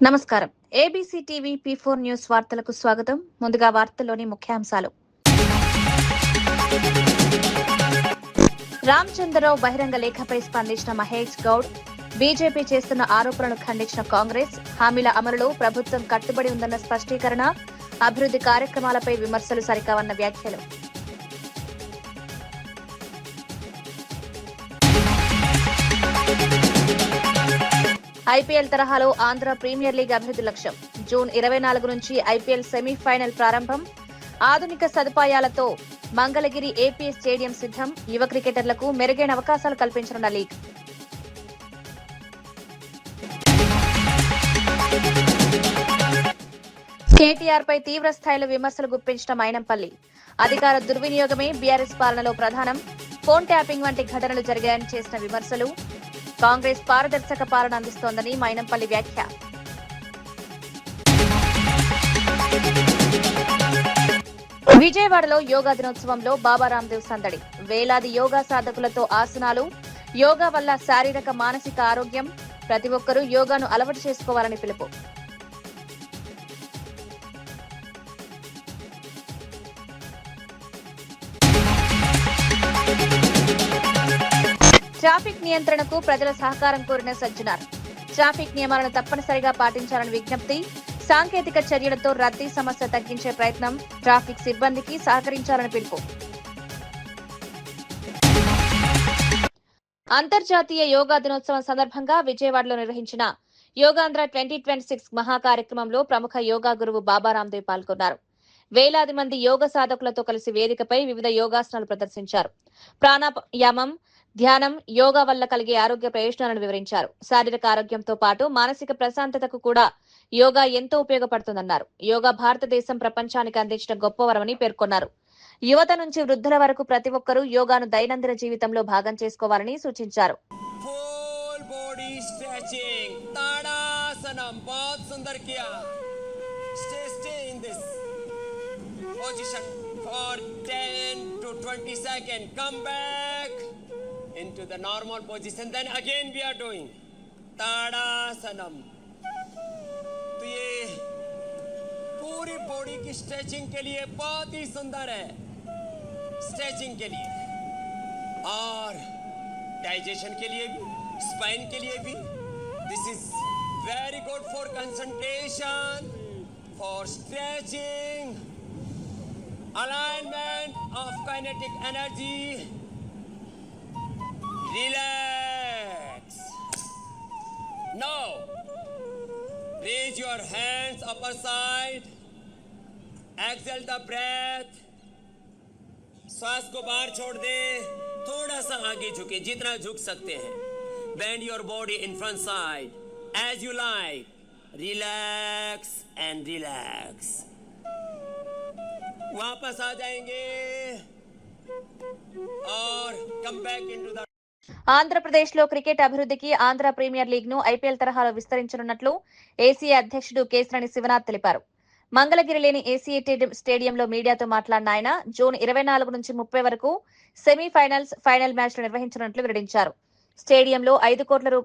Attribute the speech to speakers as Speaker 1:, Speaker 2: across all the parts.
Speaker 1: నమస్కారం. ABC TV P4 news వార్తలకు స్వాగతం. ముందుగా వార్తల్లోని ముఖ్యాంశాలు. రామచంద్రరావు బహిరంగ లేఖపై స్పందించిన మహేష్ గౌడ్, బీజేపీ చేస్తున్న ఆరోపణలు ఖండించిన కాంగ్రెస్, హామీల అమలులో ప్రభుత్వం కట్టుబడి ఉందన్న స్పష్టీకరణ, అభివృద్ధి కార్యక్రమాలపై విమర్శలు సరికావన్న వ్యాఖ్యలు. ఐపీఎల్ తరహాలో ఆంధ్ర ప్రీమియర్ లీగ్ అభివృద్ధి లక్ష్యం. జూన్ 24 నుంచి ఐపీఎల్ సెమీఫైనల్ ప్రారంభం. ఆధునిక సదుపాయాలతో మంగళగిరి ఏపీఎస్ స్టేడియం సిద్ధం. యువ క్రికెటర్లకు మెరుగైన అవకాశాలు కల్పించనున్న లీగ్. కేటీఆర్ పై తీవ్ర స్థాయిలో విమర్శలు గుప్పించిన మైనంపల్లి. అధికార దుర్వినియోగమే బీఆర్ఎస్ పాలనలో ప్రధానం. ఫోన్ ట్యాపింగ్ వంటి ఘటనలు జరిగాయని చేసిన విమర్శలు. కాంగ్రెస్ పారదర్శక పాలన అందిస్తోందని మైనంపల్లి వ్యాఖ్య. విజయవాడలో యోగా దినోత్సవంలో బాబా రాందేవ్ సందడి. వేలాది యోగా సాధకులతో ఆసనాలు. యోగా వల్ల శారీరక మానసిక ఆరోగ్యం. ప్రతి ఒక్కరూ యోగాను అలవాటు చేసుకోవాలని పిలుపు. ట్రాఫిక్ నియంత్రణకు ప్రజల సహకారం కోరిన సజ్జనార్. ట్రాఫిక్ నియమాలను తప్పనిసరిగా పాటించాలని విజ్ఞప్తి. సాంకేతిక చర్యలతో రద్దీ సమస్య తగ్గించే ప్రయత్నం. ట్రాఫిక్ సిబ్బందికి సహకరించాలని పిలుపు. అంతర్జాతీయ యోగా దినోత్సవం సందర్భంగా విజయవాడలో నిర్వహించిన యోగాంధ్ర 2026 మహా కార్యక్రమంలో ప్రముఖ యోగా గురువు బాబా రాందేవ్ పాల్గొన్నారు. వేలాది మంది యోగ సాధకులతో కలిసి వేదికపై వివిధ యోగాసనాలు ప్రదర్శించారు. ప్రాణాయామం, ధ్యానం, యోగా వల్ల కలిగే ఆరోగ్య ప్రయోజనాలను వివరించారు. శారీరక ఆరోగ్యంతో పాటు మానసిక ప్రశాంతతకు కూడా యోగా ఎంతో ఉపయోగపడుతుందన్నారు. యోగా భారతదేశం ప్రపంచానికి అందించిన గొప్ప వరమని పేర్కొన్నారు. యువత నుంచి వృద్ధుల వరకు ప్రతి ఒక్కరూ యోగాను దైనందిన జీవితంలో భాగం చేసుకోవాలని సూచించారు.
Speaker 2: Into the normal position, then again we are doing Tadasanam. तो ये पूरी बॉडी की स्ट्रेचिंग के लिए बहुत ही सुंदर है, स्ट्रेचिंग के लिए और डाइजेशन के लिए भी, स्पाइन के लिए भी. This is very good for concentration, for stretching, alignment of kinetic energy. Relax. Now, raise your hands upper side. Exhale the breath. श्वास को बाहर छोड़ दे. थोड़ा सा आगे झुके, जितना झुक सकते हैं. Bend your body in front side as you like. Relax and relax. वापस आ जाएंगे और come back into the.
Speaker 1: Andhra Pradesh లో క్రికెట్ అభివృద్ధికి ఆంధ్ర ప్రీమియర్ లీగ్ ను ఐపీఎల్ తరహాలో విస్తరించనున్నట్లు ఏసీఏ అధ్యక్షుడు కేశినేని శివనాథ్ తెలిపారు. మంగళగిరిలోని ఏసీఏ స్టేడియంలో మీడియాతో మాట్లాడిన ఆయన జూన్ 24 నుంచి 30 వరకు సెమీఫైనల్స్, ఫైనల్ మ్యాచ్లు నిర్వహించనున్నట్లు వెల్లడించారు. స్టేడియంలో 5 కోట్ల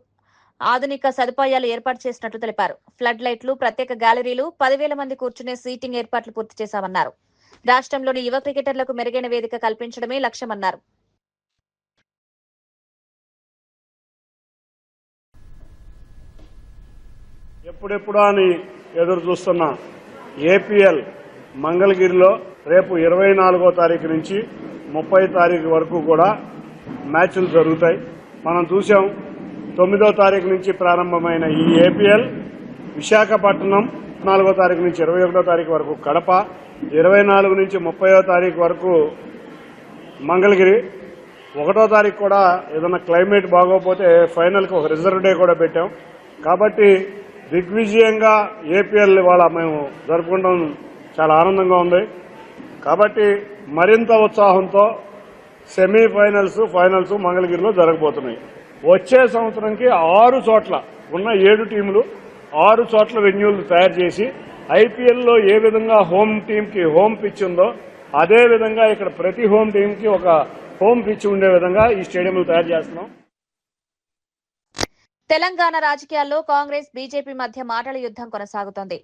Speaker 1: ఆధునిక సదుపాయాలు ఏర్పాటు చేసినట్లు తెలిపారు. ఫ్లడ్ లైట్లు, ప్రత్యేక గ్యాలరీలు, 10,000 మంది కూర్చునే సీటింగ్ ఏర్పాట్లు పూర్తి చేశామన్నారు. రాష్ట్రంలోని యువ క్రికెటర్లకు మెరుగైన వేదిక కల్పించడమే లక్ష్యమన్నారు.
Speaker 3: ఎప్పుడెప్పుడా అని ఎదురు చూస్తున్న ఏపీఎల్ మంగళగిరిలో రేపు 24వ తారీఖు నుంచి 30వ తారీఖు వరకు కూడా మ్యాచ్లు జరుగుతాయి. మనం చూసాం 9వ తారీఖు నుంచి ప్రారంభమైన ఈ ఏపీఎల్ విశాఖపట్నం, 4వ తారీఖు నుంచి 21వ తారీఖు వరకు కడప, 24 నుంచి 30వ తారీఖు వరకు మంగళగిరి. 1వ తారీఖు కూడా ఏదైనా క్లైమేట్ బాగోకపోతే ఫైనల్కి ఒక రిజర్వ్ డే కూడా పెట్టాం. కాబట్టి దిగ్విజయంగా ఏపీఎల్ ఇవాళ మేము జరుపుకుంటాం, చాలా ఆనందంగా ఉంది. కాబట్టి మరింత ఉత్సాహంతో సెమీఫైనల్స్, ఫైనల్స్ మంగళగిరిలో జరగబోతున్నాయి. వచ్చే సంవత్సరంకి 6 చోట్ల ఉన్న 7 టీములు 6 చోట్ల వెన్యూలు తయారు చేసి ఐపీఎల్లో ఏ విధంగా హోమ్ టీంకి హోమ్ పిచ్ ఉందో అదే విధంగా ఇక్కడ ప్రతి హోమ్ టీంకి ఒక హోమ్ పిచ్ ఉండే విధంగా ఈ స్టేడియంలు తయారు చేస్తున్నాం.
Speaker 1: తెలంగాణ రాజకీయాల్లో కాంగ్రెస్ బీజేపీ మధ్య మాటల యుద్ధం కొనసాగుతోంది.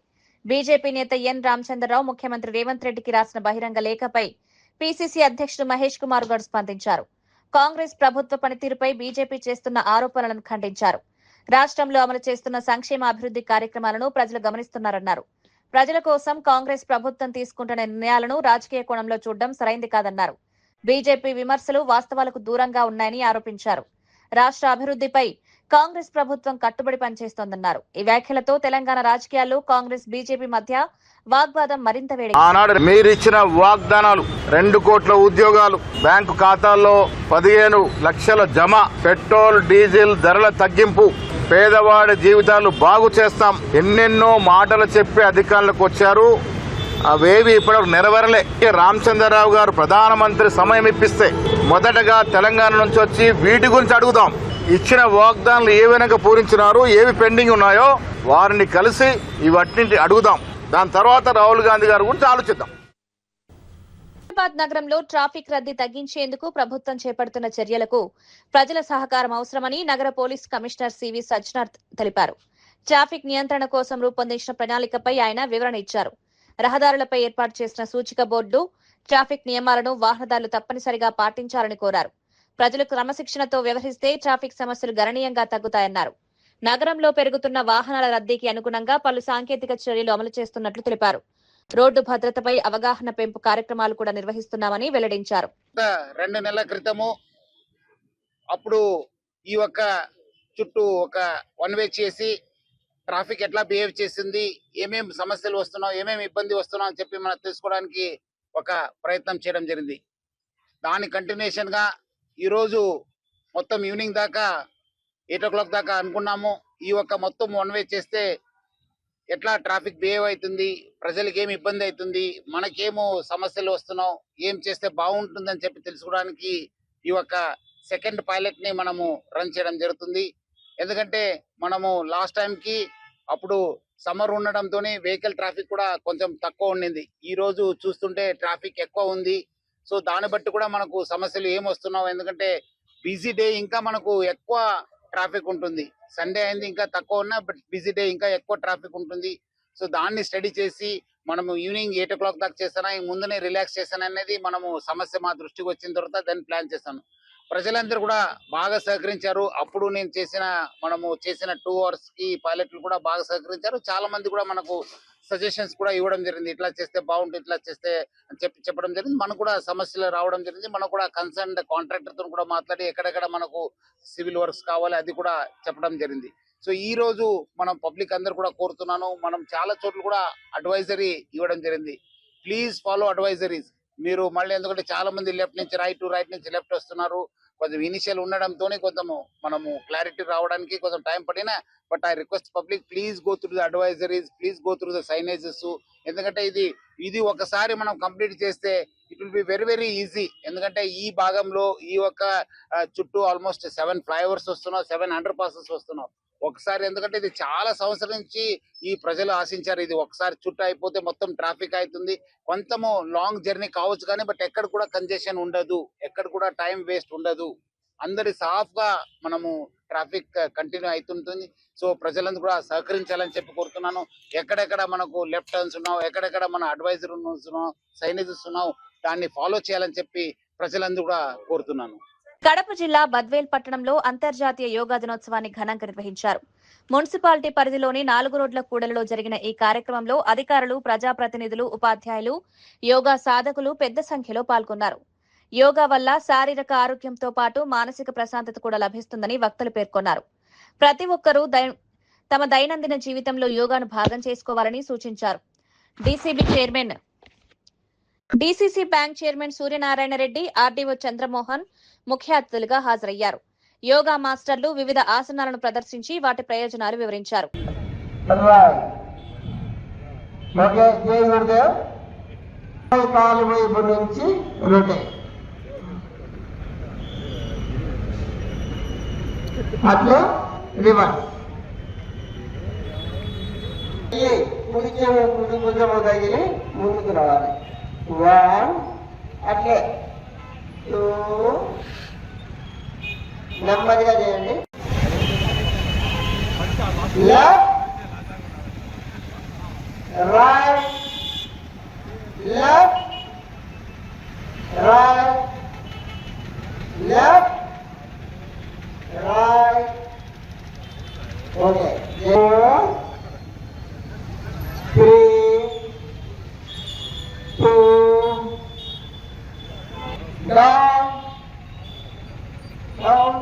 Speaker 1: బీజేపీ నేత ఎన్ రామచంద్రరావు ముఖ్యమంత్రి రేవంత్ రెడ్డికి రాసిన బహిరంగ లేఖపై పీసీసీ అధ్యక్షుడు మహేష్ కుమార్ గౌడ్ స్పందించారు. కాంగ్రెస్ ప్రభుత్వ పనితీరుపై బీజేపీ చేస్తున్న ఆరోపణలను ఖండించారు. రాష్ట్రంలో అమలు చేస్తున్న సంక్షేమ అభివృద్ధి కార్యక్రమాలను ప్రజలు గమనిస్తున్నారన్నారు. ప్రజల కోసం కాంగ్రెస్ ప్రభుత్వం తీసుకుంటున్న నిర్ణయాలను రాజకీయ కోణంలో చూడడం సరైంది కాదన్నారు. బీజేపీ విమర్శలు వాస్తవాలకు దూరంగా ఉన్నాయని ఆరోపించారు. రాష్ట్ర అభివృద్ధిపై కాంగ్రెస్ ప్రభుత్వం కట్టుబడి పనిచేస్తోందన్నారు. ఈ వ్యాఖ్యలతో తెలంగాణ రాజకీయాల్లో కాంగ్రెస్ బీజేపీ మధ్య వాగ్వాదం మరింత వేడి.
Speaker 4: ఆనాడు మీరిచ్చిన వాగ్దానాలు 2 కోట్ల ఉద్యోగాలు, బ్యాంకు ఖాతాల్లో 15 లక్షల జమ, పెట్రోల్ డీజిల్ ధరల తగ్గింపు, పేదవాడి జీవితాలు బాగు చేస్తాం, ఎన్నెన్నో మాటలు చెప్పి అధికారులకు వచ్చారు. అవేవి ఇప్పటివరకు నెరవేరలే. రామచంద్రరావు గారు ప్రధానమంత్రి సమయం ఇప్పిస్తే మొదటగా తెలంగాణ నుంచి వచ్చి వీటి గురించి అడుగుదాం. ఇచ్చిన వాగ్దానాలు ఏ విధంగా పూరించినారు, ఏవి పెండింగ్ ఉన్నాయో వారిని కలిసి ఇవన్నింటి అడుగుదాం. దాని తర్వాత రాహుల్ గాంధీ గారి గురించి ఆలోచిద్దాం.
Speaker 1: హైదరాబాద్ నగరంలో ట్రాఫిక్ రద్దీ తగ్గించేందుకు ప్రభుత్వం చేపడుతున్న చర్యలకు ప్రజల సహకారం అవసరమని నగర పోలీస్ కమిషనర్ సివి సజ్జనార్ తెలిపారు. ట్రాఫిక్ నియంత్రణ కోసం రూపొందించిన ప్రణాళికపై ఆయన వివరణ ఇచ్చారు. రహదారులపై ఏర్పాటు చేసిన సూచిక బోర్డు, ట్రాఫిక్ నియమాలను వాహనదారులు తప్పనిసరిగా పాటించాలని కోరారు. ప్రజలు క్రమశిక్షణతో వ్యవహరిస్తే ట్రాఫిక్ సమస్యలు గణనీయంగా తగ్గుతాయన్నారు. నగరంలో పెరుగుతున్న వాహనాల రద్దీకి అనుగుణంగా పలు సాంకేతిక చర్యలు అమలు చేస్తున్నట్లు తెలిపారు. రోడ్డు భద్రతపై అవగాహన పెంపు కార్యక్రమాలు కూడా నిర్వహిస్తున్నామని వెల్లడించారు.
Speaker 5: 2 నెలల క్రితము అప్పుడు ఈ ఒక్క చుట్టూ ఒక 1 వే చేసి ట్రాఫిక్ ఎట్లా బిహేవ్ చేసింది, ఏమేమి సమస్యలు వస్తున్నావు, ఏమేమి ఇబ్బంది వస్తున్నావు అని చెప్పి మనం తెలుసుకోవడానికి ఒక ప్రయత్నం చేయడం జరిగింది. దాని కంటిన్యూషన్ గా ఈరోజు మొత్తం ఈవినింగ్ దాకా 8 o'clock దాకా అనుకున్నాము. ఈ ఒక్క మొత్తం 1 వే చేస్తే ఎట్లా ట్రాఫిక్ బిహేవ్ అవుతుంది, ప్రజలకి ఏమి ఇబ్బంది అవుతుంది, మనకేమో సమస్యలు వస్తున్నావు, ఏం చేస్తే బాగుంటుందని చెప్పి తెలుసుకోవడానికి ఈ ఒక్క సెకండ్ పైలట్ ని మనము రన్ చేయడం జరుగుతుంది. ఎందుకంటే మనము లాస్ట్ టైంకి అప్పుడు సమ్మర్ ఉండడంతోనే వెహికల్ ట్రాఫిక్ కూడా కొంచెం తక్కువ ఉండింది. ఈ రోజు చూస్తుంటే ట్రాఫిక్ ఎక్కువ ఉంది. సో దాన్ని బట్టి కూడా మనకు సమస్యలు ఏం వస్తున్నావు, ఎందుకంటే బిజీ డే ఇంకా మనకు ఎక్కువ ట్రాఫిక్ ఉంటుంది. సండే అయింది ఇంకా తక్కువ ఉన్నా, బట్ బిజీ డే ఇంకా ఎక్కువ ట్రాఫిక్ ఉంటుంది. సో దాన్ని స్టడీ చేసి మనము ఈవినింగ్ 8 o'clock దాకా చేస్తానా, ముందునే రిలాక్స్ చేస్తాను అనేది మనము సమస్య మా దృష్టికి వచ్చిన తర్వాత దాన్ని ప్లాన్ చేస్తాను. ప్రజలందరూ కూడా బాగా సహకరించారు. అప్పుడు నేను మనము చేసిన 2 hours కి పైలట్లు కూడా బాగా సహకరించారు. చాలా మంది కూడా మనకు సజెషన్స్ కూడా ఇవ్వడం జరిగింది. ఇట్లా చేస్తే బాగుంటుంది, ఇట్లా చేస్తే అని చెప్పడం జరిగింది. మనకు కూడా సమస్యలు రావడం జరిగింది. మనకు కూడా కన్సర్న్ కాంట్రాక్టర్ తో కూడా మాట్లాడి ఎక్కడెక్కడ మనకు సివిల్ వర్క్స్ కావాలి అది కూడా చెప్పడం జరిగింది. సో ఈ రోజు మనం పబ్లిక్ అందరు కూడా కోరుతున్నాను, మనం చాలా చోట్ల కూడా అడ్వైజరీ ఇవ్వడం జరిగింది. Please follow advisories. మీరు మళ్ళీ ఎందుకంటే చాలా మంది లెఫ్ట్ నుంచి రైట్ నుంచి లెఫ్ట్ వస్తున్నారు. కొంచెం ఇనిషియల్ ఉండడంతోనే కొంచెము మనము క్లారిటీ రావడానికి కొంచెం టైం పడినా, but I request public please go through the advisories, please go through the signages. ఎందుకంటే ఇది ఒకసారి మనం కంప్లీట్ చేస్తే it will be very very easy. ఎందుకంటే ఈ భాగంలో ఈ ఒక్క చుట్టూ ఆల్మోస్ట్ 7 ఫ్లైఓవర్స్ వస్తున్నావు, 7 అండర్ పాసెస్ వస్తున్నావు ఒకసారి. ఎందుకంటే ఇది చాలా సంవత్సరం నుంచి ఈ ప్రజలు ఆశించారు. ఇది ఒకసారి చుట్టూ అయిపోతే మొత్తం ట్రాఫిక్ అవుతుంది. కొంచెము లాంగ్ జర్నీ కావచ్చు కానీ బట్ ఎక్కడ కూడా కంజెషన్ ఉండదు, ఎక్కడ కూడా టైం వేస్ట్ ఉండదు. అందరి సాఫ్ గా మనము ట్రాఫిక్ కంటిన్యూ అవుతుంటుంది. సో ప్రజలందరూ కూడా సహకరించాలని చెప్పి కోరుతున్నాను. ఎక్కడెక్కడ మనకు లెఫ్ట్ టర్న్స్ ఉన్నావు, ఎక్కడెక్కడ మన అడ్వైజర్ ఉన్నావు, సైనేజెస్ ఉన్నావు, దాన్ని ఫాలో చేయాలని చెప్పి ప్రజలందరూ కూడా కోరుతున్నాను.
Speaker 1: కడప జిల్లా బద్వేల్ పట్టణంలో అంతర్జాతీయ యోగా దినోత్సవాన్ని ఘనంగా నిర్వహించారు. మున్సిపాలిటీ పరిధిలోని 4 రోడ్ల కూడలిలో జరిగిన ఈ కార్యక్రమంలో అధికారులు, ప్రజాప్రతినిధులు, ఉపాధ్యాయులు, యోగా సాధకులు పెద్ద సంఖ్యలో పాల్గొన్నారు. యోగా వల్ల శారీరక ఆరోగ్యంతో పాటు మానసిక ప్రశాంతత కూడా లభిస్తుందని వక్తలు పేర్కొన్నారు. ప్రతి ఒక్కరూ తమ దైనందిన జీవితంలో యోగాను భాగం చేసుకోవాలని సూచించారు. DCC bank chairman Suryanarayana Reddy, RDO Chandramohan ముఖ్య అతిథులుగా హాజరయ్యారు. యోగా మాస్టర్లు వివిధ ఆసనాలను ప్రదర్శించి వాటి ప్రయోజనాలు వివరించారు.
Speaker 6: అట్లా రివర్స్ కుడి భుజము తగిలి ముందుకు రావాలి. 1 అట్లే 2 నెమ్మదిగా చేయండి. left, right, left, right, left, right. Okay. 4, 3, 2, down, down,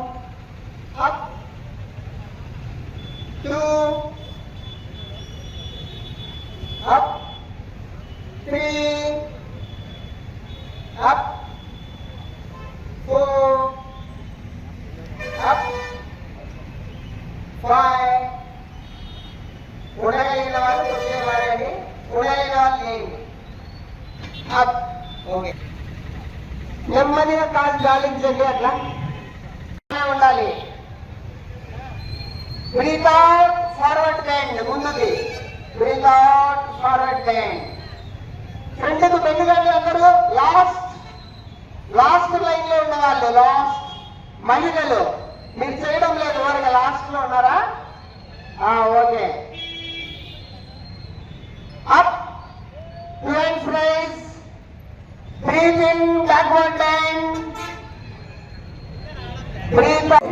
Speaker 6: up, 2, up, 3, up, 4, up, 5. ఉండగలిగిన వాళ్ళు కొద్దిగా వాడండి, ఉండగలిగిన వాళ్ళు లేండి. అప్. ఓకే. నెమ్మదిగా కాలు గాలించండి, అట్లా ఉండాలి. బ్రీత్ అవుట్, ఫార్వర్డ్ బెండ్, ముందుకి బ్రీత్ అవుట్, ఫార్వర్డ్ బెండ్. ఫ్రంట్కు బెండ్ కండి అందరూ. లాస్ట్ లైన్ లో ఉన్న వాళ్ళు, లాస్ట్ మహిళలు మీరు చేయడం లేదు, ఎవరికి లాస్ట్ లో ఉన్నారా? Okay. Up, to and fries, breathe in, backward bend, breathe out,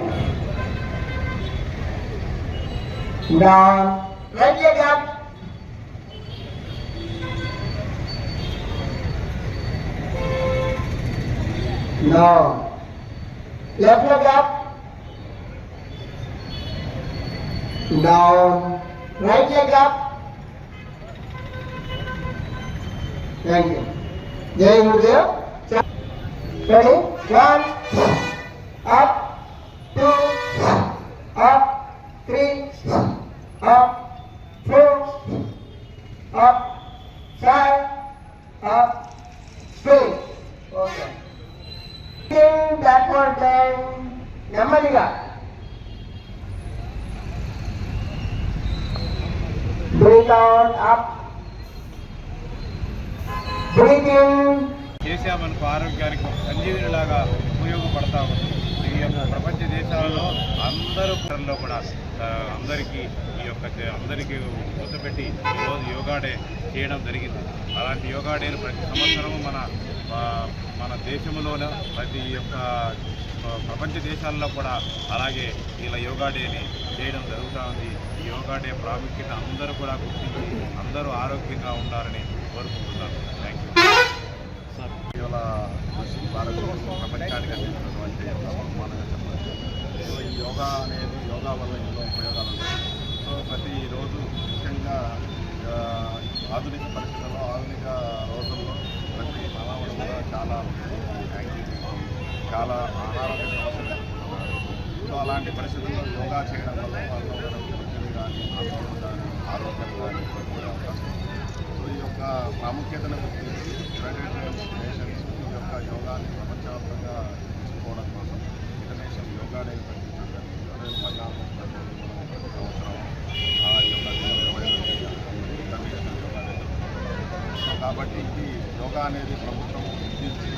Speaker 6: down, right leg up, down, left leg up, down, right leg up. Thank you. Jai Gurudev. Ready? 1, up, 2, up, 3, up, 4, up, 5, up, 6. Okay. Backward bend. నెమ్మదిగా. Breathe out, up. Breathe in.
Speaker 7: KCR మనకు ఆరోగ్యానికి సంజీవినిలాగా ఉపయోగపడతా ఉంది. ఈ యొక్క ప్రపంచ దేశాలలో అందరూ కూడా అందరికీ అందరికీ కూర్చోబెట్టి ఈరోజు యోగా డే చేయడం జరిగింది. అలాంటి యోగా డేను ప్రతి సంవత్సరము మన దేశంలోనే ప్రతి ఒక్క ప్రపంచ దేశాల్లో కూడా అలాగే ఇలా యోగా డేని చేయడం జరుగుతూ ఉంది. ఈ యోగా డే ప్రాముఖ్యత అందరూ కూడా గుర్తించి అందరూ ఆరోగ్యంగా ఉండాలని కోరుకుంటున్నాను. Thank you sir. ఇవాళ భారతదేశం ప్రపంచానికి అందించినటువంటి సన్మానంగా చెప్పచ్చు. ఈ యోగా అనేది యోగా వల్ల ఎన్నో ఉపయోగాలు ఉన్నాయి. సో ప్రతిరోజు ముఖ్యంగా ఆధునిక పరిస్థితుల్లో ఆధునిక రోజుల్లో ప్రతి మానవుడు కూడా చాలా యాక్టివిటీ చాలా అనారోగ్య సమస్యలు ఎదుర్కొంటున్నారు. సో అలాంటి పరిస్థితుల్లో యోగా చేయడం వల్ల వాళ్ళు ఒత్తిడి కానీ ఆందోళన కానీ ఆరోగ్యం కానీ కోరుకునే అవకాశం ఉంది. సో ఈ యొక్క ప్రాముఖ్యతను గుర్తించి యునైటెడ్ నేషన్స్ ఈ యొక్క యోగాని ప్రపంచవ్యాప్తంగా తీసుకోవడం కోసం ఇంటర్నేషనల్ యోగా డే ప్రకటించడం జరిగింది. 2014 ప్రతి సంవత్సరం ఈ యొక్క ఇంటర్నేషనల్ యోగా డే. సో కాబట్టి ఇది యోగా అనేది ప్రభుత్వం గుర్తించి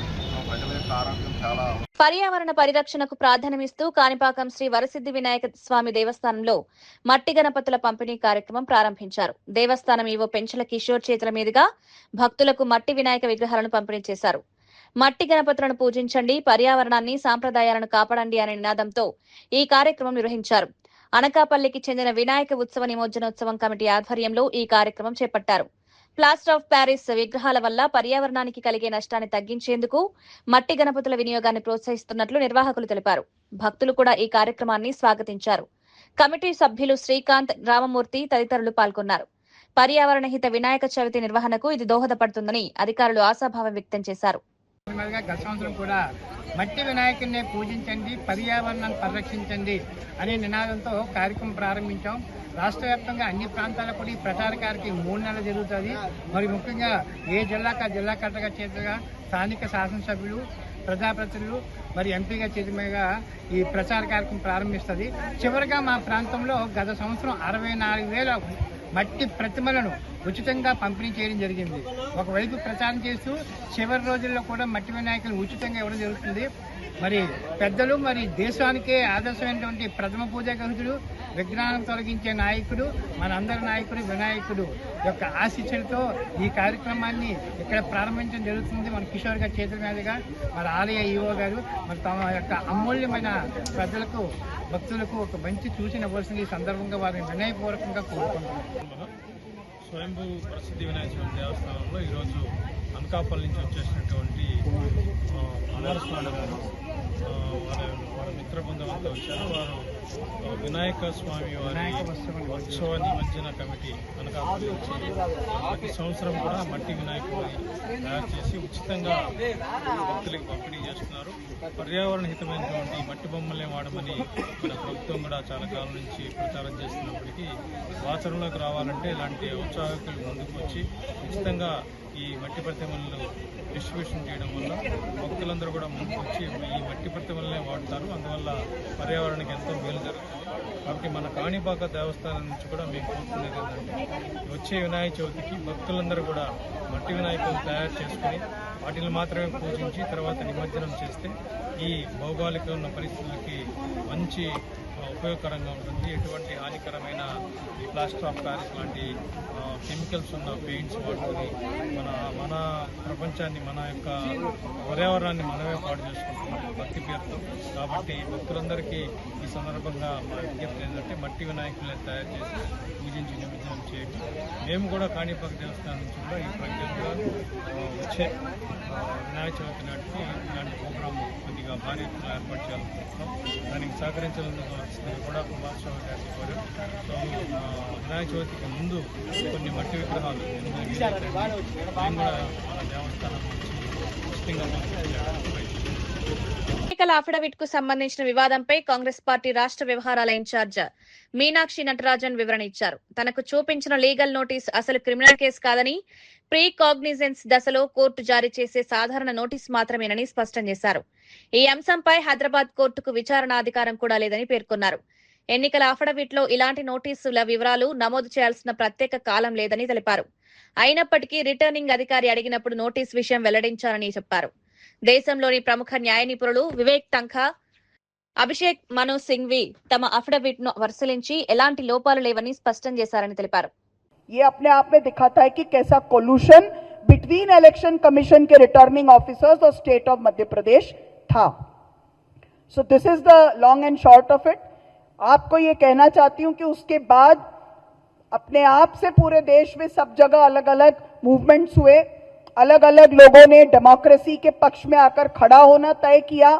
Speaker 7: ప్రజల యొక్క ఆరోగ్యం చాలా.
Speaker 1: పర్యావరణ పరిరక్షణకు ప్రాధాన్యమిస్తూ కాణిపాకం శ్రీ వరసిద్ధి వినాయక స్వామి దేవస్థానంలో మట్టి గణపతుల పంపిణీ కార్యక్రమం ప్రారంభించారు. దేవస్థానం ఈవో పెంచల కిషోర్ చేతుల మీదుగా భక్తులకు మట్టి వినాయక విగ్రహాలను పంపిణీ చేశారు. మట్టి గణపతులను పూజించండి, పర్యావరణాన్ని సాంప్రదాయాలను కాపాడండి అనే నినాదంతో ఈ కార్యక్రమం నిర్వహించారు. అనకాపల్లికి చెందిన వినాయక ఉత్సవ నిమజ్జనోత్సవం కమిటీ ఆధ్వర్యంలో ఈ కార్యక్రమం చేపట్టారు. ప్లాస్టర్ ఆఫ్ ప్యారిస్ విగ్రహాల వల్ల పర్యావరణానికి కలిగే నష్టాన్ని తగ్గించేందుకు మట్టి గణపతుల వినియోగాన్ని ప్రోత్సహిస్తున్నట్లు నిర్వాహకులు తెలిపారు. భక్తులు కూడా ఈ కార్యక్రమాన్ని స్వాగతించారు. కమిటీ సభ్యులు శ్రీకాంత్, రామమూర్తి తదితరులు పాల్గొన్నారు. పర్యావరణ హిత వినాయక చవితి నిర్వహణకు ఇది దోహదపడుతుందని అధికారులు ఆశాభావం వ్యక్తం చేశారు.
Speaker 8: గత సంవత్సరం కూడా మట్టి వినాయకుడిని పూజించండి, పర్యావరణాన్ని పరిరక్షించండి అనే నినాదంతో కార్యక్రమం ప్రారంభించాం. రాష్ట్ర వ్యాప్తంగా అన్ని ప్రాంతాల్లో కూడా ఈ ప్రచార కార్యక్రమం 3 నెలలు జరుగుతుంది. మరి ముఖ్యంగా ఏ జిల్లా కలెక్టర్గా చేతుగా స్థానిక శాసనసభ్యులు, ప్రజాప్రతినిధులు మరి ఎంపీగా చేతుగా ఈ ప్రచార కార్యక్రమం ప్రారంభిస్తుంది. చివరిగా మా ప్రాంతంలో గత సంవత్సరం 64,000 మట్టి ప్రతిమలను ఉచితంగా పంపిణీ చేయడం జరిగింది. ఒకవైపు ప్రచారం చేస్తూ చివరి రోజుల్లో కూడా మట్టి వినాయకులు ఉచితంగా ఇవ్వడం జరుగుతుంది. మరి పెద్దలు మరి దేశానికే ఆదర్శమైనటువంటి ప్రథమ పూజా గరుడు, విఘ్నాలను తొలగించే నాయకుడు, మనందరి నాయకుడు వినాయకుడు యొక్క ఆశీస్సులతో ఈ కార్యక్రమాన్ని ఇక్కడ ప్రారంభించడం జరుగుతుంది. మన కిషోర్ గారి చేతుల మీదుగా మరి ఆలయ ఈవో గారు మరి తమ యొక్క అమూల్యమైన ప్రజలకు భక్తులకు ఒక మంచి సూచన ఇవ్వాల్సింది. ఈ సందర్భంగా వారిని వినయపూర్వకంగా కోరుకుంటున్నాం.
Speaker 9: స్వయంభూ ప్రసిద్ధి వినాయక దేవస్థానంలో ఈరోజు అనకాపల్లి నుంచి వచ్చేసినటువంటి అమరస్వామి గారు వారి మిత్ర బృందంతో వచ్చారు. వారు వినాయక స్వామి వారి ఉత్సవ నిమజ్జన కమిటీ అనకాపల్లి నుంచి ప్రతి సంవత్సరం కూడా మట్టి వినాయకుడిని తయారు చేసి ఉచితంగా భక్తులకు పంపిణీ చేస్తున్నారు. పర్యావరణ హితమైనటువంటి మట్టి బొమ్మలే వాడమని మన ప్రభుత్వం కూడా చాలా కాలం నుంచి ప్రచారం చేస్తున్నప్పటికీ ఆచరణలోకి రావాలంటే ఇలాంటి ఉత్సాహకులు ముందుకు వచ్చి ఉచితంగా ఈ మట్టి ప్రతిమలను డిస్ట్రిబ్యూషన్ చేయడం వల్ల భక్తులందరూ కూడా ముందుకు వచ్చి ఈ మట్టి ప్రతిమలనే వాడతారు. అందువల్ల పర్యావరణానికి ఎంతో మేలు జరుగుతుంది. కాబట్టి మన కాణిపాక దేవస్థానం నుంచి కూడా మేము కోరుకునేది ఏంటంటే వచ్చే వినాయక చవితికి భక్తులందరూ కూడా మట్టి వినాయకులు తయారు చేసుకుని వాటిని మాత్రమే పూజించి తర్వాత నిమజ్జనం చేస్తే ఈ భౌగోళిక ఉన్న పరిస్థితులకి మంచి ఉపయోగకరంగా ఉంటుంది. ఎటువంటి హానికరమైన ఈ ప్లాస్టర్ ఆఫ్ ప్యారిస్ లాంటి కెమికల్స్ ఉన్న పెయింట్స్ వాడుకొని మన ప్రపంచాన్ని మన యొక్క పర్యావరణాన్ని మనమే పాడు చేసుకుంటున్నాం భక్తి పేరుతో. కాబట్టి భక్తులందరికీ ఈ సందర్భంగా మా విజ్ఞప్తి ఏంటంటే మట్టి వినాయకులే తయారు చేసి పూజించి నిమజ్జనం చేయండి. మేము కూడా కాణిపాక దేవస్థానం నుంచి కూడా ఈ ప్రజ్ఞంగా వచ్చే వినాయక చవితి నాటికి ఇలాంటి ప్రోగ్రాం కొద్దిగా భారీ ఎత్తున ఏర్పాటు చేయాలనుకుంటున్నాం. దానికి సహకరించాలని కూడా కుమారస్వామి గారికి కోరారు. సో వినాయక చవితికి ముందు కొన్ని మట్టి విగ్రహాలు మేము కూడా మన దేవస్థానం నుంచి ఉచితంగా
Speaker 1: ఎన్నికల అఫిడవిట్ కు సంబంధించిన వివాదంపై కాంగ్రెస్ పార్టీ రాష్ట్ర వ్యవహారాల ఇన్ఛార్జ్ మీనాక్షి నటరాజన్ వివరణ ఇచ్చారు. తనకు చూపించిన లీగల్ నోటీస్ అసలు క్రిమినల్ కేసు కాదని, ప్రీ కాగ్నిజెన్స్ దశలో కోర్టు జారీ చేసే సాధారణ నోటీస్ మాత్రమేనని స్పష్టం చేశారు. ఈ అంశంపై హైదరాబాద్ కోర్టుకు విచారణ అధికారం కూడా లేదని పేర్కొన్నారు. ఎన్నికల అఫిడవిట్ లో ఇలాంటి నోటీసుల వివరాలు నమోదు చేయాల్సిన ప్రత్యేక కాలం లేదని తెలిపారు. అయినప్పటికీ రిటర్నింగ్ అధికారి అడిగినప్పుడు నోటీస్ విషయం వెల్లడించారని చెప్పారు. దేశంలోని ప్రముఖ న్యాయ నిపుణులు వివేక్ తంఖా, అభిషేక్ మను సింఘ్వి తమ అఫిడవిట్ ను పరిశీలించి ఎలాంటి లోపాలు లేవని స్పష్టం చేశారని తెలిపారు.
Speaker 6: ये अपने आप में दिखाता है कि कैसा कोलूशन बिटवीन इलेक्शन कमीशन के रिटर्निंग ऑफिसर्स और स्टेट ऑफ मध्य प्रदेश था. So this is the long and short of it. आपको ये कहना चाहती हूं कि उसके बाद अपने आप से पूरे देश में सब जगह अलग अलग मूवमेंट्स हुए, अलग अलग लोगों ने डेमोक्रेसी के पक्ष में आकर खड़ा होना तय किया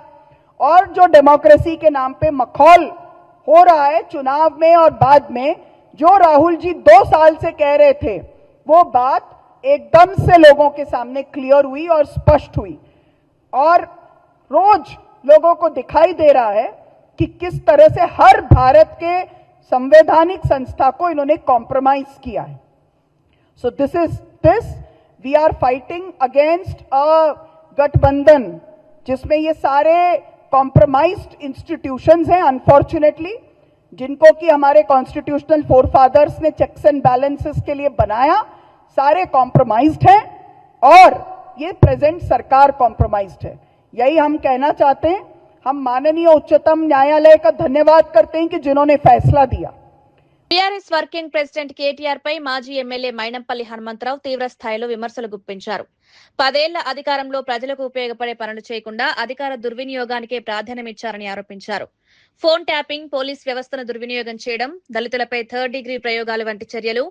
Speaker 6: और जो डेमोक्रेसी के नाम पे मखौल हो रहा है चुनाव में और बाद में, जो राहुल जी 2 साल से कह रहे थे वो बात एकदम से लोगों के सामने क्लियर हुई और स्पष्ट हुई और रोज लोगों को दिखाई दे रहा है कि किस तरह से हर भारत के संवैधानिक संस्था को इन्होंने कॉम्प्रोमाइज किया है. So this we are fighting against a गठबंधन जिसमें ये सारे कॉम्प्रोमाइज्ड इंस्टीट्यूशंस हैं अनफॉर्चुनेटली, जिनको कि हमारे कॉन्स्टिट्यूशनल फोरफादर्स ने चेक्स एंड बैलेंसेस के लिए बनाया. सारे कॉम्प्रोमाइज्ड हैं और ये प्रेजेंट सरकार कॉम्प्रोमाइज्ड है. यही हम कहना चाहते हैं. हम माननीय उच्चतम न्यायालय का धन्यवाद करते हैं कि जिन्होंने फैसला दिया.
Speaker 1: టీఆర్ఎస్ వర్కింగ్ ప్రెసిడెంట్ కేటీఆర్ పై మాజీ ఎమ్మెల్యే మైనంపల్లి హనుమంతరావు తీవ్ర స్థాయిలో విమర్శలు గుప్పించారు. 10 ఏళ్ల అధికారంలో ప్రజలకు ఉపయోగపడే పనులు చేయకుండా అధికార దుర్వినియోగానికే ప్రాధాన్యమిచ్చారని ఆరోపించారు. ఫోన్ ట్యాపింగ్, పోలీస్ వ్యవస్థను దుర్వినియోగం చేయడం, దళితులపై 3rd డిగ్రీ ప్రయోగాలు వంటి చర్యలు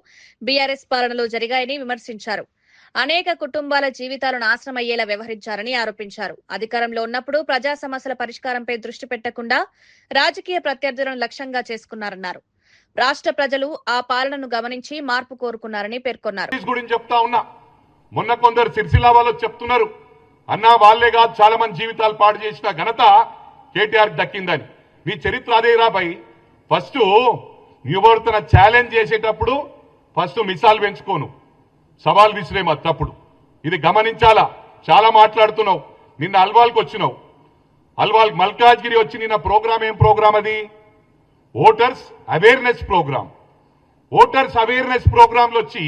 Speaker 1: బీఆర్ఎస్ పాలనలో జరిగాయని విమర్శించారు. అనేక కుటుంబాల జీవితాలు నాశనమయ్యేలా వ్యవహరించారని ఆరోపించారు. అధికారంలో ఉన్నప్పుడు ప్రజా సమస్యల పరిష్కారంపై దృష్టి పెట్టకుండా రాజకీయ ప్రత్యర్థులను లక్ష్యంగా చేసుకున్నారన్నారు. రాష్ట్ర ప్రజలు ఆ పాలనను గమనించి మార్పు కోరుకున్నారని పేర్కొన్నారు.
Speaker 10: చెప్తా ఉన్నా, మొన్న కొందరు సిరిసిల్ల వాళ్ళు చెప్తున్నారు అన్నా వాళ్లే కాదు చాలా మంది జీవితాలు పాడు చేసిన ఘనత కేటీఆర్ దక్కిందని. మీ చరిత్ర అదే రాబాయి. ఫస్ట్ న్యూబడుతున్న ఛాలెంజ్ చేసేటప్పుడు ఫస్ట్ మిసాల్ పెంచుకోను, సవాల్ విసిరేమా తప్పుడు. ఇది గమనించాలా. చాలా మాట్లాడుతున్నావు. నిన్న అల్వాల్కి వచ్చినావు. అల్వాల్ మల్కాజ్గిరి వచ్చి నిన్న ప్రోగ్రామ్ ఏం ప్రోగ్రామ్ అది? Voters awareness programme. Voters awareness ప్రోగ్రాంలో వచ్చి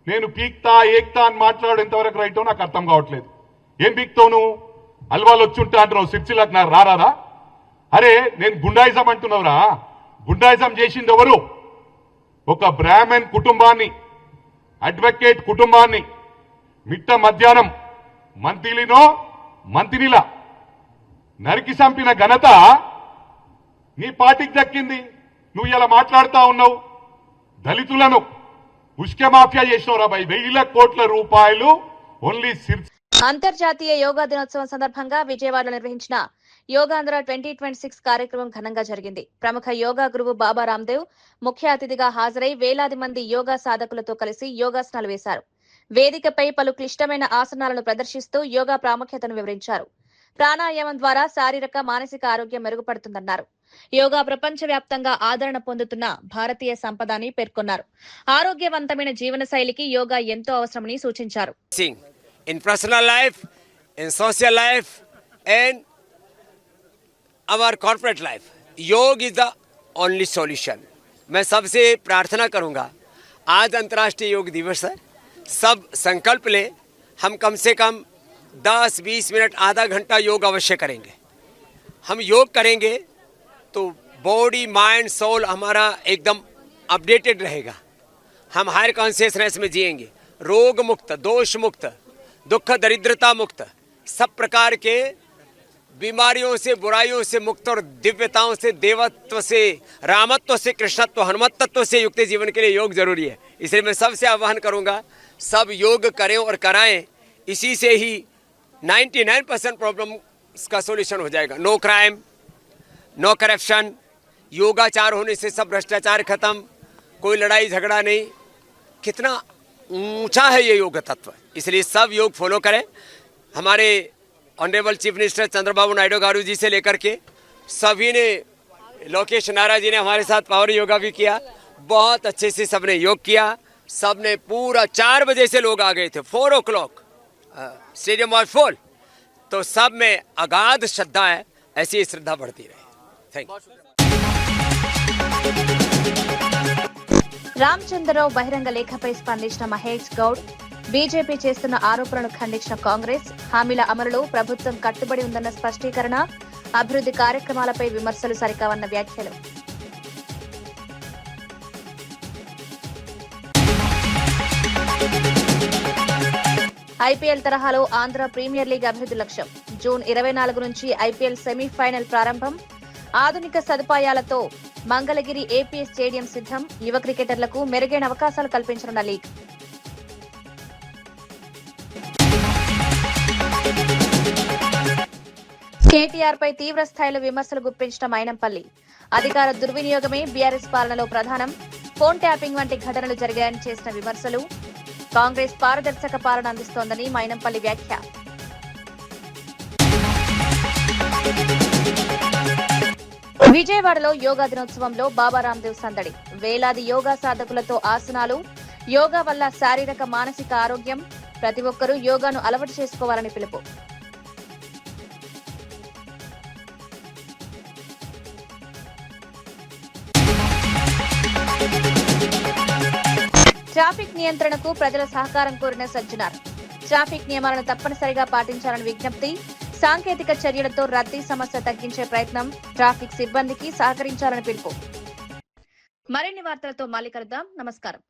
Speaker 10: నేను పీక్తా ఏక్తా అని మాట్లాడు ఎంతవరకు రైటో నాకు అర్థం కావట్లేదు. ఏం పీక్తావు నువ్వు? అల్వాలు వచ్చుంటా అంటున్నావు, సిరిసిల్లకు నాకు రారాదా? అరే నేను గుండాయిజం అంటున్నావురా. గుండాయిజం చేసింది ఎవరు? ఒక బ్రాహ్మణ్ కుటుంబాన్ని, అడ్వకేట్ కుటుంబాన్ని మిట్ట మధ్యాహ్నం మంత్రిలా నరికి చంపిన ఘనత నీ పార్టీకి దక్కింది. నువ్వు ఇలా మాట్లాడుతా ఉన్నావు. దళితులను ఉష్క మాఫియా చేసినవరా బై, 1,000 కోట్ల రూపాయలు ఓన్లీ
Speaker 1: అంతర్జాతీయ యోగా దినోత్సవం సందర్భంగా విజయవాడలో నిర్వహించిన యోగాంధ్ర 2026 కార్యక్రమం ఘనంగా జరిగింది. ప్రముఖ యోగా గురువు బాబా రామ్దేవ్ ముఖ్య అతిథిగా హాజరై వేలాది మంది యోగా సాధకులతో కలిసి యోగాసనాలు వేశారు. వేదికపై పలు క్లిష్టమైన ఆసనాలను ప్రదర్శిస్తూ యోగా ప్రాముఖ్యతను వివరించారు. ప్రాణాయామం ద్వారా శారీరక మానసిక ఆరోగ్యం మెరుగుపడుతుందన్నారు. యోగా ప్రపంచవ్యాప్తంగా ఆదరణ పొందుతున్న భారతీయ సంపద అని పేర్కొన్నారు. ఆరోగ్యవంతమైన జీవన శైలికి యోగా ఎంతో అవసరమని సూచించారు.
Speaker 2: In personal life, in social life, and our corporate life, योग is the only solution. मैं सबसे प्रार्थना करूंगा, आज अंतर्राष्ट्रीय योग दिवस है, सब संकल्प ले, हम कम से कम 10-20 मिनट आधा घंटा योग अवश्य करेंगे. हम योग करेंगे तो बॉडी माइंड सोल हमारा एकदम अपडेटेड रहेगा. हम हायर कॉन्शियसनेस में जिएंगे, रोग मुक्त, दोष मुक्त, दुख दरिद्रता मुक्त, सब प्रकार के बीमारियों से, बुराइयों से मुक्त और दिव्यताओं से, देवत्व से, रामत्व से, कृष्णत्व, हनुमत्व से युक्त जीवन के लिए योग जरूरी है. इसलिए मैं सबसे आह्वान करूंगा, सब योग करें और कराएं. इसी से ही 99% प्रॉब्लम का सोल्यूशन हो जाएगा. नो क्राइम, नो करप्शन, योगाचार होने से सब भ्रष्टाचार खत्म, कोई लड़ाई झगड़ा नहीं. कितना ऊंचा है ये योग तत्व. इसलिए सब योग फॉलो करें. हमारे honourable chief minister Chandrababu Naidu garu ji से लेकर के सभी ने, लोकेश नारा जी ने हमारे साथ पावर योगा भी किया. बहुत अच्छे से सबने योग किया. सबने पूरा 4 बजे से लोग आ गए थे, 4 o'clock स्टेडियम वॉज फुल. तो सब में अगाध श्रद्धा है. ऐसी श्रद्धा बढ़ती रहे. Thank you.
Speaker 1: రామచంద్రరావు బహిరంగ లేఖపై స్పందించిన మహేష్ గౌడ్ బీజేపీ చేస్తున్న ఆరోపణలను ఖండించిన కాంగ్రెస్, హామీల అమలులో ప్రభుత్వం కట్టుబడి ఉందన్న స్పష్టీకరణ, అభివృద్ధి కార్యక్రమాలపై విమర్శలు సరికావన్న వ్యాఖ్యలు. ఐపీఎల్ తరహాలో ఆంధ్ర ప్రీమియర్ లీగ్ అభివృద్ధి లక్ష్యం. జూన్ 24 నుంచి ఐపీఎల్ సెమీఫైనల్ ప్రారంభం. ఆధునిక సదుపాయాలతో మంగళగిరి ఏపీఎస్ స్టేడియం సిద్ధం. యువ క్రికెటర్లకు మెరుగైన అవకాశాలు కల్పించనున్న లీగ్. కేటీఆర్ పై తీవ్ర స్థాయిలో విమర్శలు గుప్పించిన మైనంపల్లి. అధికార దుర్వినియోగమే బీఆర్ఎస్ పాలనలో ప్రధానం. ఫోన్ ట్యాపింగ్ వంటి ఘటనలు జరిగాయని చేసిన విమర్శలు. కాంగ్రెస్ పారదర్శక పాలన అందిస్తోందని మైనంపల్లి వ్యాఖ్య. విజయవాడలో యోగా దినోత్సవంలో బాబా రామ్దేవ్ సందడి. వేలాది యోగా సాధకులతో ఆసనాలు. యోగా వల్ల శారీరక మానసిక ఆరోగ్యం. ప్రతి ఒక్కరూ యోగాను అలవాటు చేసుకోవాలని పిలుపు. ట్రాఫిక్ నియంత్రణకు ప్రజల సహకారం కోరిన సజ్జనార్. ట్రాఫిక్ నియమాలను తప్పనిసరిగా పాటించాలని విజ్ఞప్తి. సాంకేతిక చర్యలతో రద్దీ సమస్య తగ్గించే ప్రయత్నం. ట్రాఫిక్ సిబ్బందికి సహకరించాలని పిలుపు. మరిన్ని వార్తలతో మళ్ళీ కలుద్దాం. నమస్కారం.